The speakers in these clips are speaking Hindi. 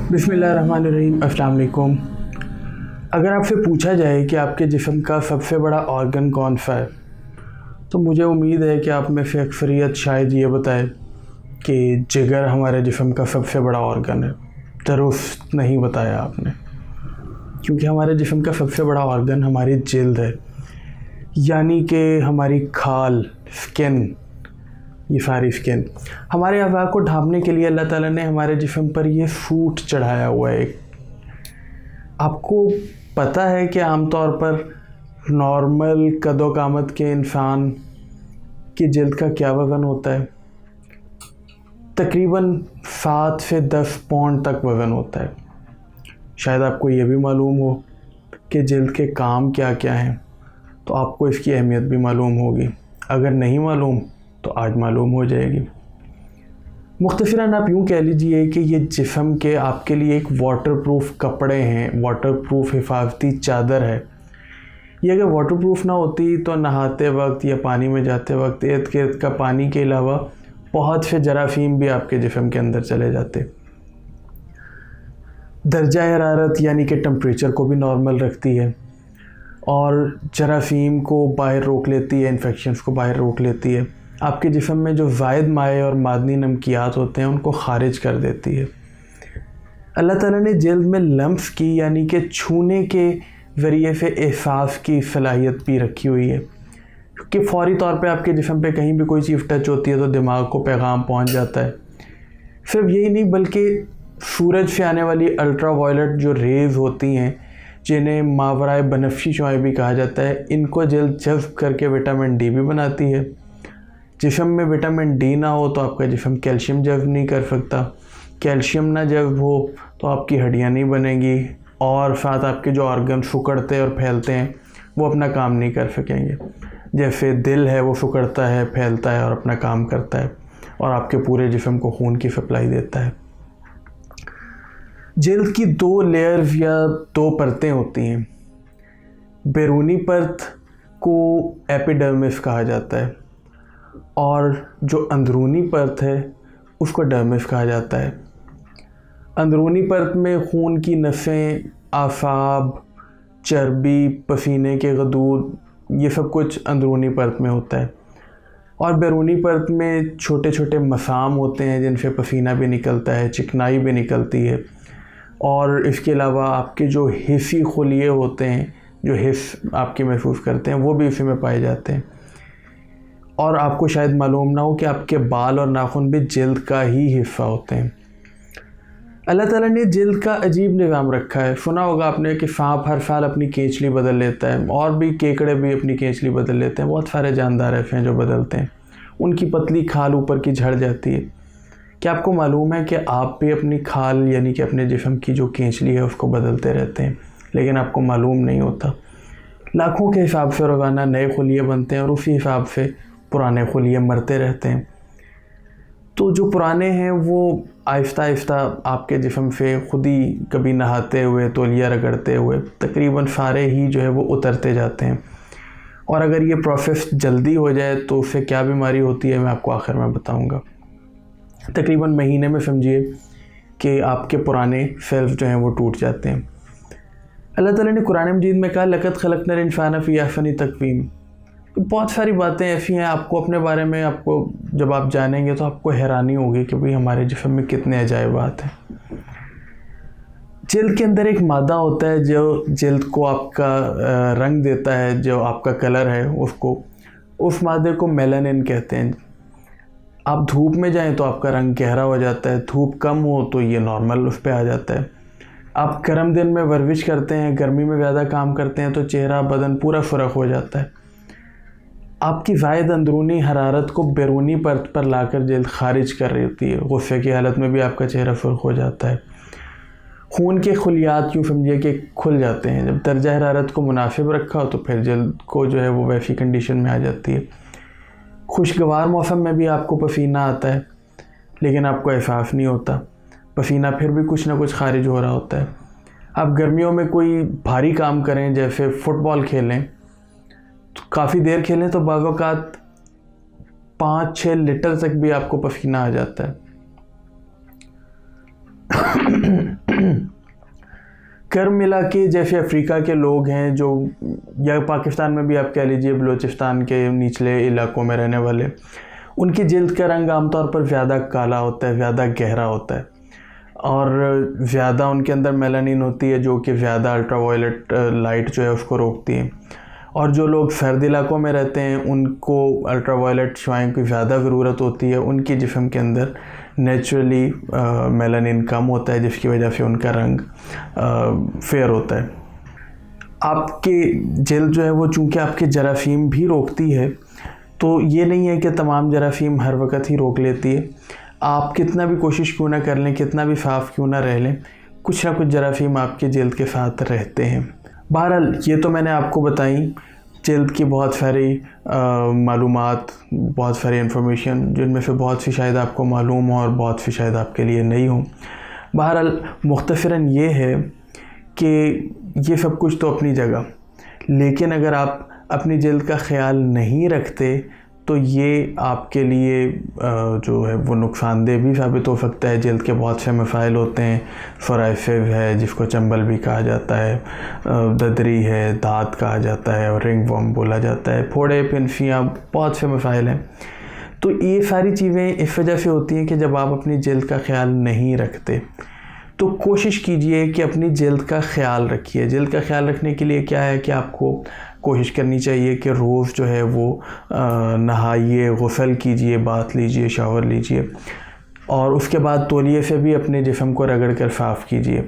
बिस्मिल्लाहिर्रहमानिर्रहीम। अस्सलाम वालेकुम। अगर आपसे पूछा जाए कि आपके जिस्म का सबसे बड़ा ऑर्गन कौन सा है, तो मुझे उम्मीद है कि आप में से अक्सरियत शायद ये बताए कि जिगर हमारे जिस्म का सबसे बड़ा ऑर्गन है। दुरुस्त नहीं बताया आपने, क्योंकि हमारे जिस्म का सबसे बड़ा ऑर्गन हमारी जिल्द है, यानी कि हमारी खाल, स्किन। ये सारी स्किन हमारे अज़ा को ढांपने के लिए अल्लाह ताला ने हमारे जिस्म पर ये सूट चढ़ाया हुआ है। आपको पता है कि आमतौर पर नॉर्मल कदो कामत के इंसान की जिल्द का क्या वज़न होता है? तकरीबन 7 से 10 पौंड तक वज़न होता है। शायद आपको ये भी मालूम हो कि जिल्द के काम क्या क्या हैं, तो आपको इसकी अहमियत भी मालूम होगी। अगर नहीं मालूम तो आज मालूम हो जाएगी। मुख्तसरन आप यूँ कह लीजिए कि ये जिस्म के आपके लिए एक वाटरप्रूफ कपड़े हैं, वाटरप्रूफ हिफाजती चादर है। ये अगर वाटरप्रूफ ना होती तो नहाते वक्त या पानी में जाते वक्त इर्द गिर्द का पानी के अलावा बहुत से जरासीम भी आपके जिस्म के अंदर चले जाते। दर्जा हरारत यानी कि टेम्परेचर को भी नॉर्मल रखती है और जरासीम को बाहर रोक लेती है, इन्फेक्शंस को बाहर रोक लेती है। आपके जिस्म में जो ज़ायद माए और मादनी नमकियात होते हैं उनको ख़ारिज कर देती है। अल्लाह ताला ने जिल्द में लम्स की यानी कि छूने के ज़रिए से एहसास की सलाहियत भी रखी हुई है, क्योंकि फ़ौरी तौर पे आपके जिस्म पे कहीं भी कोई चीज़ टच होती है तो दिमाग को पैगाम पहुंच जाता है। सिर्फ यही नहीं बल्कि सूरज से आने वाली अल्ट्रा वायलेट जो रेज़ होती हैं, जिन्हें मावराए बनफशी शुआएं भी कहा जाता है, इनको जिल्द जज़्ब करके विटामिन डी भी बनाती है। जिस्म में विटामिन डी ना हो तो आपका जिस्म कैल्शियम जज़्ब नहीं कर सकता। कैल्शियम ना जज़्ब हो तो आपकी हड्डियाँ नहीं बनेंगी और साथ आपके जो ऑर्गन सुकड़ते और फैलते हैं वो अपना काम नहीं कर सकेंगे। जैसे दिल है वो सुकड़ता है, फैलता है और अपना काम करता है और आपके पूरे जिस्म को खून की सप्लाई देता है। जिल्द की 2 लेयर्स या 2 परतें होती हैं। बैरूनी परत को एपिडर्मिस कहा जाता है और जो अंदरूनी परत है उसको डर्मिस कहा जाता है। अंदरूनी परत में खून की नसें, आसाब, चर्बी, पसीने के गदूद, ये सब कुछ अंदरूनी परत में होता है। और बैरूनी परत में छोटे छोटे मसाम होते हैं जिनसे पसीना भी निकलता है, चिकनाई भी निकलती है। और इसके अलावा आपके जो हिस्सी खुलिये होते हैं, जो हिस्स आपके महसूस करते हैं, वो भी इसी में पाए जाते हैं। और आपको शायद मालूम ना हो कि आपके बाल और नाखून भी जिल्द का ही हिस्सा होते हैं। अल्लाह ताला ने जिल्द का अजीब निज़ाम रखा है। सुना होगा आपने कि सांप हर साल अपनी केंचली बदल लेता है और भी केकड़े भी अपनी केंचली बदल लेते हैं। बहुत सारे जानदार ऐसे हैं जो बदलते हैं। उनकी पतली खाल ऊपर की झड़ जाती है। क्या आपको मालूम है कि आप भी अपनी खाल यानी कि अपने जिस्म की जो केंचली है उसको बदलते रहते हैं, लेकिन आपको मालूम नहीं होता। लाखों के हिसाब से रोज़ाना नए खुलिये बनते हैं और उसी हिसाब से पुराने खुलिये मरते रहते हैं। तो जो पुराने हैं वो आहिस्ता आहिस्ता आपके जिस्म से खुद ही कभी नहाते हुए, तौलिया रगड़ते हुए तकरीबन सारे ही जो है वो उतरते जाते हैं। और अगर ये प्रोसेस जल्दी हो जाए तो उससे क्या बीमारी होती है मैं आपको आखिर में बताऊंगा। तकरीबन महीने में समझिए कि आपके पुराने सेल्स जो हैं वो टूट जाते हैं। अल्लाह ताला ने कुरान मजीद में कहा, लक़द ख़लक़नल इंसान फ़ी अहसनि तक़वीम। बहुत सारी बातें ऐसी हैं, आपको अपने बारे में आपको जब आप जानेंगे तो आपको हैरानी होगी कि भाई हमारे जिस्म में कितने अजायबात हैं। जिल्द के अंदर एक मादा होता है जो जिल्द को आपका रंग देता है, जो आपका कलर है उसको, उस मादे को मेलानिन कहते हैं। आप धूप में जाएं तो आपका रंग गहरा हो जाता है, धूप कम हो तो ये नॉर्मल उस पर आ जाता है। आप गर्म दिन में वर्जिश करते हैं, गर्मी में ज़्यादा काम करते हैं तो चेहरा बदन पूरा सुर्ख हो जाता है। आपकी ज़ायद अंदरूनी हरारत को बैरूनी परत पर लाकर जिल्द खारिज कर रही होती है। गुस्से की हालत में भी आपका चेहरा सुर्ख हो जाता है। खून के खुलियात यूँ समझिए कि खुल जाते हैं। जब दर्जा हरारत को मुनासिब रखा हो तो फिर जिल्द को जो है वो वैसी कंडीशन में आ जाती है। खुशगवार मौसम में भी आपको पसीना आता है, लेकिन आपको एहसास नहीं होता। पसीना फिर भी कुछ ना कुछ खारिज हो रहा होता है। आप गर्मियों में कोई भारी काम करें, जैसे फ़ुटबॉल खेलें, तो काफ़ी देर खेलें तो बाज़ औक़ात 5-6 लीटर तक भी आपको पसीना आ जाता है। कर मिला के जैसे अफ्रीका के लोग हैं जो, या पाकिस्तान में भी आप कह लीजिए बलूचिस्तान के निचले इलाकों में रहने वाले, उनकी जल्द का रंग आमतौर पर ज़्यादा काला होता है, ज़्यादा गहरा होता है और ज़्यादा उनके अंदर मेलानिन होती है जो कि ज़्यादा अल्ट्रावायलेट लाइट जो है उसको रोकती है। और जो लोग सर्द इलाकों में रहते हैं उनको अल्ट्रावायलेट शुआओं की ज़्यादा ज़रूरत होती है, उनकी जिस्म के अंदर नेचुरली मेलानिन कम होता है जिसकी वजह से उनका रंग फेयर होता है। आपके जल्द जो है वो चूँकि आपके जरासीम भी रोकती है, तो ये नहीं है कि तमाम जरासीम हर वक्त ही रोक लेती है। आप कितना भी कोशिश क्यों ना कर लें, कितना भी साफ़ क्यों ना रह लें, कुछ ना कुछ जरासीम आपके जल्द के साथ रहते हैं। बहरहाल ये तो मैंने आपको बताई जल्द की बहुत सारी मालूमात, बहुत सारी इन्फॉर्मेशन, जिनमें से बहुत सी शायद आपको मालूम हो और बहुत सी शायद आपके लिए नहीं हो। बहरहाल मुख्तसरन ये है कि ये सब कुछ तो अपनी जगह, लेकिन अगर आप अपनी जल्द का ख्याल नहीं रखते तो ये आपके लिए जो है वो नुकसानदेह भी साबित हो सकता है। जल्द के बहुत से मसाइल होते हैं, सोराइसिस है जिसको चंबल भी कहा जाता है, ददरी है, दाँत कहा जाता है और रिंग वर्म बोला जाता है, फोड़े, पिनसियाँ, बहुत से मसाइल हैं। तो ये सारी चीज़ें इस वजह से होती हैं कि जब आप अपनी जल्द का ख्याल नहीं रखते, तो कोशिश कीजिए कि अपनी जल्द का ख्याल रखिए। जल्द का ख्याल रखने के लिए क्या है कि आपको कोशिश करनी चाहिए कि रोज़ जो है वो नहाइए, गुस्ल कीजिए, बाथ लीजिए, शावर लीजिए और उसके बाद तौलिए से भी अपने जिस्म को रगड़ कर साफ़ कीजिए।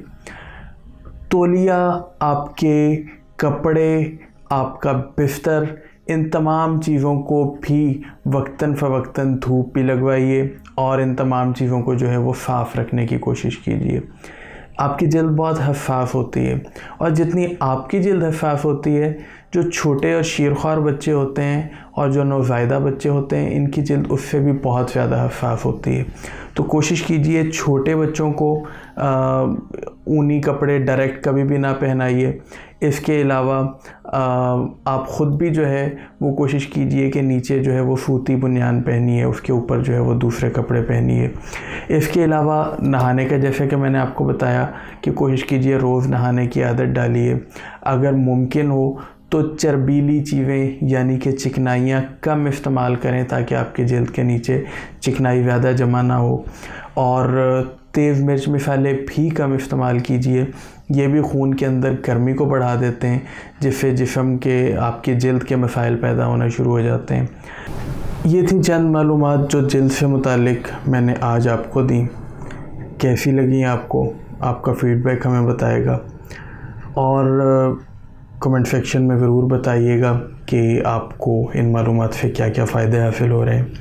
तौलिया, आपके कपड़े, आपका बिस्तर, इन तमाम चीज़ों को भी वक्तन फ़वक्तन धूप भी लगवाइए और इन तमाम चीज़ों को जो है वो साफ़ रखने की कोशिश कीजिए। आपकी जल्द बहुत हसास होती है और जितनी आपकी जल्द हसास होती है, जो छोटे और शीरख्वार बच्चे होते हैं और जो नौज़ायदा बच्चे होते हैं, इनकी जल्द उससे भी बहुत ज़्यादा हसास होती है। तो कोशिश कीजिए छोटे बच्चों को ऊनी कपड़े डायरेक्ट कभी भी ना पहनाइए। इसके अलावा आप ख़ुद भी जो है वो कोशिश कीजिए कि नीचे जो है वो सूती बुनियान पहनिए, उसके ऊपर जो है वो दूसरे कपड़े पहनिए। इसके अलावा नहाने का, जैसे कि मैंने आपको बताया कि कोशिश कीजिए रोज़ नहाने की आदत डालिए। अगर मुमकिन हो तो चर्बीली चीज़ें यानी कि चिकनाइयाँ कम इस्तेमाल करें ताकि आपके जल्द के नीचे चिकनाई ज़्यादा जमा ना हो। और तेज़ मिर्च मसाले भी कम इस्तेमाल कीजिए, ये भी खून के अंदर गर्मी को बढ़ा देते हैं जिससे जिस्म के, आपके जल्द के मसाइल पैदा होना शुरू हो जाते हैं। ये थी चंद मालूमात जो जल्द से मुतालिक मैंने आज आपको दी। कैसी लगी आपको? आपका फ़ीडबैक हमें बताएगा और कमेंट सेक्शन में ज़रूर बताइएगा कि आपको इन मालूमात से क्या क्या फ़ायदे हासिल हो रहे हैं।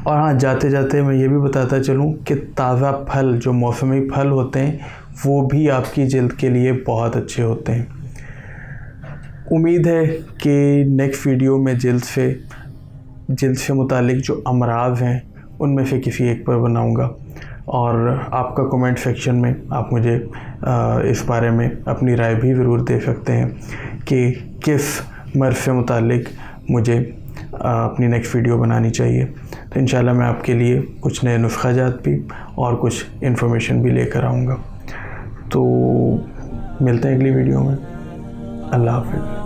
और हाँ, जाते जाते मैं ये भी बताता चलूँ कि ताज़ा फल, जो मौसमी फल होते हैं, वो भी आपकी जल्द के लिए बहुत अच्छे होते हैं। उम्मीद है कि नेक्स्ट वीडियो में जल्द से मुतालिक जो अमराज़ हैं उनमें से किसी एक पर बनाऊँगा और आपका कमेंट सेक्शन में आप मुझे इस बारे में अपनी राय भी ज़रूर दे सकते हैं कि किस मर्ज़ से मुतालिक मुझे अपनी नेक्स्ट वीडियो बनानी चाहिए। तो इंशाल्लाह मैं आपके लिए कुछ नए नुस्ख़ाजात भी और कुछ इन्फॉर्मेशन भी लेकर आऊँगा। तो मिलते हैं अगली वीडियो में। अल्लाह हाफ़िज़।